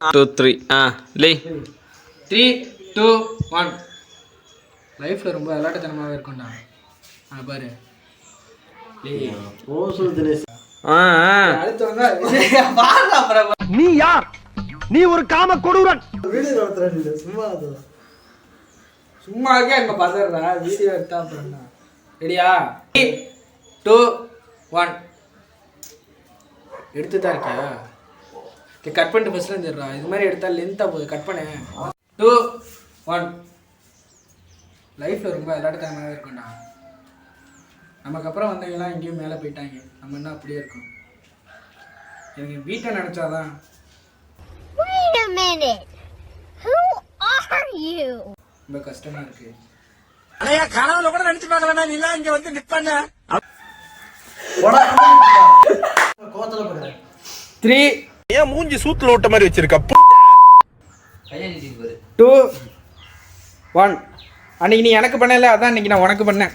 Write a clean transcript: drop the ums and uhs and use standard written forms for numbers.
2 3 லே 3 2 1 லைஃப்ல ரொம்ப விளையாட்டுத்தனமாவே இருக்கும்டா. பாரு அடுத்து வந்தா நீ யார்? நீ ஒரு காம கொடூரன். சும்மாவே அங்க பதறா. வீடியோ எடுத்தா அப்புறம் ரெடியா? 3 2 1 எடுத்துதான் இருக்கியா? கட் பண்ணிட்டு ஃபர்ஸ்ட்ல இருந்துடுறா. இது மாதிரி எடுத்தா லென்த்தா போகுது. கட் பண்ணு. 2 1 லைஃப்ல ரொம்ப விளையாட்டுத்தனமாவே இருக்கும்டா. நமக்கு அப்புறம் வந்தவங்கலாம் எங்கேயும் மேலே போயிட்டாங்க. நம்ம என்ன அப்படியே இருக்கோம். எனக்கு வீட்டை நினைச்சாதான் ரொம்ப கஷ்டமா இருக்கு. கனவுல கூட நினைச்சு பார்க்கலன்னா நீ எல்லாம் இங்க வந்து நிப்பான 3 ஏன் மூஞ்சி சூத்துல ஓட்ட மாதிரி வச்சிருக்க 2 1 அன்னைக்கு நீ எனக்கு பண்ணல, அதான் இன்னைக்கு நான் உனக்கு பண்ணேன்.